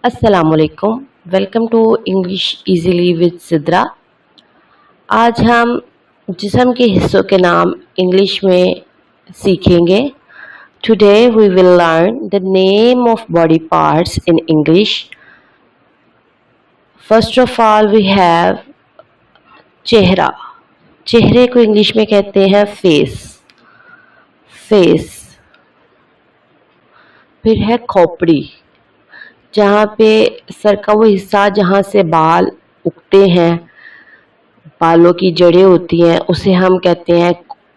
अस्सलामुअलैकुम। Welcome to English easily with Sidra. आज हम जिस्म के हिस्सों के नाम इंग्लिश में सीखेंगे। Today we will learn the name of body parts in English. First of all we have चेहरा। चेहरे को इंग्लिश में कहते हैं फेस। फेस। फिर है खोपड़ी, जहाँ पे सर का वो हिस्सा जहाँ से बाल उगते हैं, बालों की जड़ें होती हैं, उसे हम कहते हैं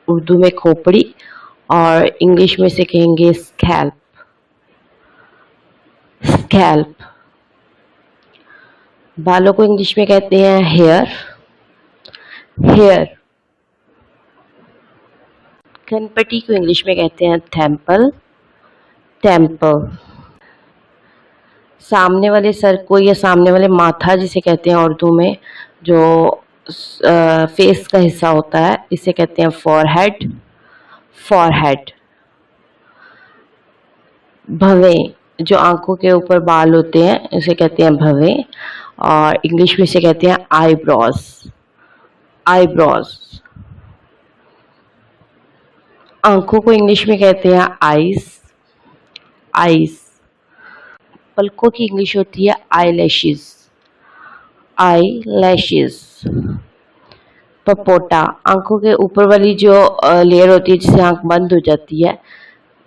उर्दू में खोपड़ी और इंग्लिश में से कहेंगे स्कैल्प। स्कैल्प। बालों को इंग्लिश में कहते हैं हेयर। हेयर। कनपट्टी को इंग्लिश में कहते हैं टेम्पल। टेम्पल। सामने वाले सर को या सामने वाले माथा जिसे कहते हैं उर्दू में, जो फेस का हिस्सा होता है, इसे कहते हैं फॉरहेड। फॉरहेड। भवें, जो आंखों के ऊपर बाल होते हैं, इसे कहते हैं भवें और इंग्लिश में इसे कहते हैं आईब्रोज। आईब्रोज। आंखों को इंग्लिश में कहते हैं आईज। आईज। पलकों की इंग्लिश होती है आई लैशेज। Eye lashes. पपोटा, आंखों के ऊपर वाली जो लेयर होती है जिससे आंख बंद हो जाती है,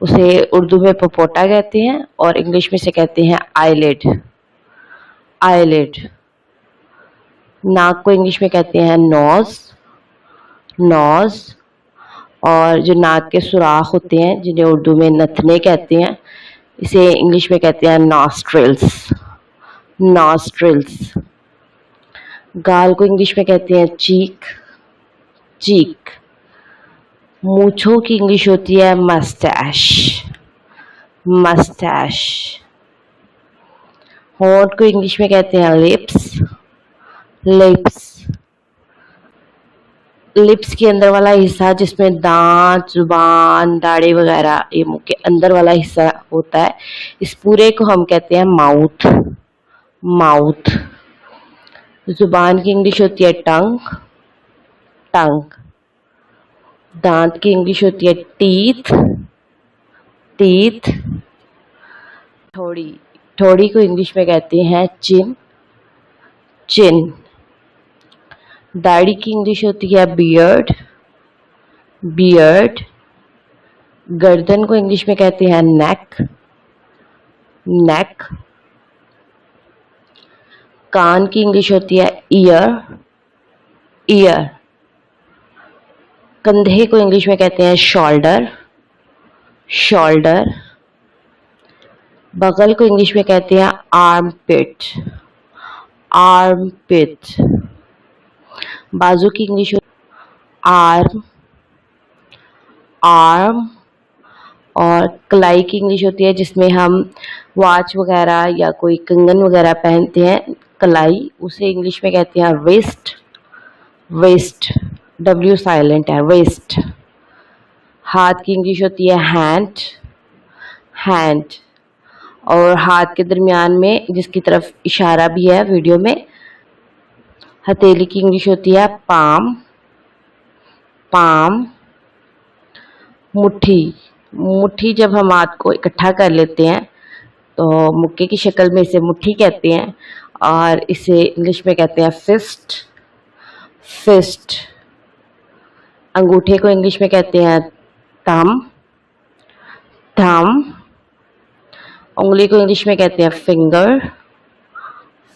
उसे उर्दू में पपोटा कहते हैं और इंग्लिश में से कहते हैं आईलिड। आईलिड। नाक को इंग्लिश में कहते हैं नोज। नोज। और जो नाक के सुराख होते हैं जिन्हें उर्दू में नथने कहते हैं, इसे इंग्लिश में कहते हैं नॉस्ट्रिल्स। नॉस्ट्रिल्स। गाल को इंग्लिश में कहते हैं चीक। चीक। मूंछों की इंग्लिश होती है मस्टैश। मस्टैश। होंठ को इंग्लिश में कहते हैं लिप्स। लिप्स। लिप्स के अंदर वाला हिस्सा जिसमें दांत, जुबान, दाढ़ी वगैरह, ये मुंह के अंदर वाला हिस्सा होता है, इस पूरे को हम कहते हैं माउथ। माउथ। जुबान की इंग्लिश होती है टंग। टंग। दांत की इंग्लिश होती है टीथ। टीथ। ठोड़ी। ठोड़ी को इंग्लिश में कहते हैं चिन। चिन। दाढ़ी की इंग्लिश होती है बियर्ड। बियर्ड। गर्दन को इंग्लिश में कहते हैं नेक। नेक। कान की इंग्लिश होती है ईयर। ईयर। कंधे को इंग्लिश में कहते हैं शोल्डर। शोल्डर। बगल को इंग्लिश में कहते हैं आर्म पिट। आर्म पिट। बाजू की इंग्लिश आर्म। आर्म। और कलाई की इंग्लिश होती है जिसमें हम वॉच वगैरह या कोई कंगन वगैरह पहनते हैं, कलाई, उसे इंग्लिश में कहते हैं वेस्ट। वेस्ट। डब्ल्यू साइलेंट है, वेस्ट। हाथ की इंग्लिश होती है हैंड। हैंड। और हाथ के दरमियान में जिसकी तरफ इशारा भी है वीडियो में, हथेली की इंग्लिश होती है पाम। पाम। मुट्ठी। मुट्ठी, जब हम हाथ को इकट्ठा कर लेते हैं तो मुक्के की शक्ल में इसे मुट्ठी कहते हैं और इसे इंग्लिश में कहते हैं फिस्ट। फिस्ट। अंगूठे को इंग्लिश में कहते हैं थंब। थंब। उंगली को इंग्लिश में कहते हैं फिंगर।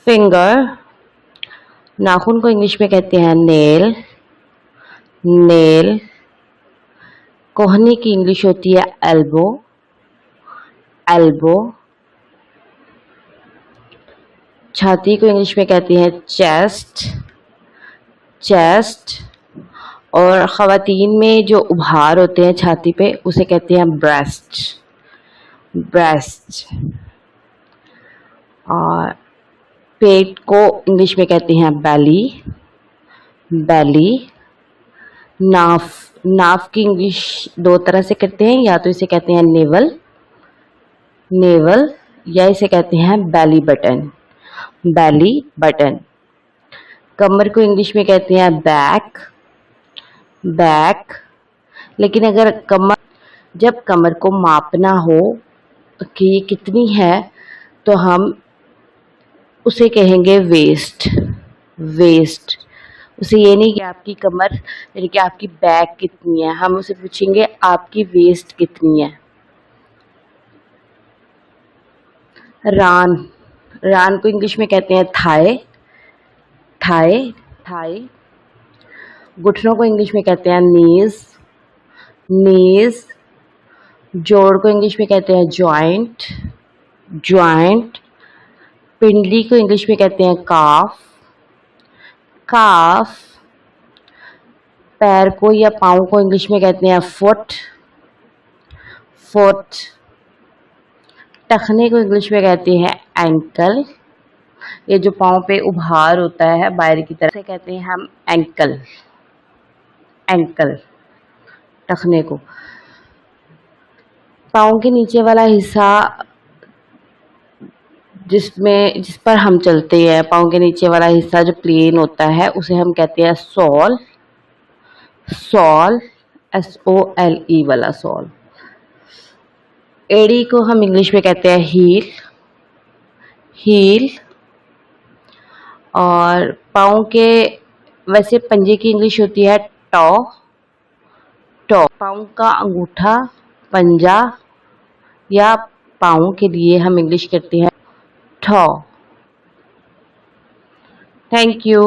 फिंगर। नाखून को इंग्लिश में कहते हैं नेल। नेल। कोहनी की इंग्लिश होती है एल्बो। एल्बो। छाती को इंग्लिश में कहते हैं चेस्ट। चेस्ट। और ख़वातीन में जो उभार होते हैं छाती पे, उसे कहते हैं ब्रेस्ट। ब्रेस्ट। और पेट को इंग्लिश में कहते हैं बेली। बेली। नाफ। नाफ की इंग्लिश दो तरह से करते हैं, या तो इसे कहते हैं नेवल। नेवल। या इसे कहते हैं बेली बटन, बेली बटन। कमर को इंग्लिश में कहते हैं बैक, बैक। लेकिन अगर जब कमर को मापना हो कि ये कितनी है तो हम उसे कहेंगे वेस्ट, वेस्ट। उसे ये नहीं कि आपकी कमर यानी कि आपकी बैक कितनी है, हम उसे पूछेंगे आपकी वेस्ट कितनी है। रान, रान को इंग्लिश में कहते हैं थाई, थाई, थाई। घुटनों को इंग्लिश में कहते हैं नीज, नीज। जोड़ को इंग्लिश में कहते हैं जॉइंट, जॉइंट। पिंडली को इंग्लिश में कहते हैं काफ, काफ। पैर को या पाँव को इंग्लिश में कहते हैं फुट, फुट। टखने को इंग्लिश में कहते हैं एंकल। ये जो पाँव पे उभार होता है बाहर की तरफ से कहते हैं हम एंकल, एंकल। टखने को पाँव के नीचे वाला हिस्सा जिस पर हम चलते हैं, पाँव के नीचे वाला हिस्सा जो प्लेन होता है उसे हम कहते हैं सोल, सोल, SOLE वाला सोल। एड़ी को हम इंग्लिश में कहते हैं हील, हील। और पाँव के वैसे पंजे की इंग्लिश होती है टॉ, टॉ। पाँव का अंगूठा, पंजा या पाँव के लिए हम इंग्लिश कहते हैं टॉ। Thank you.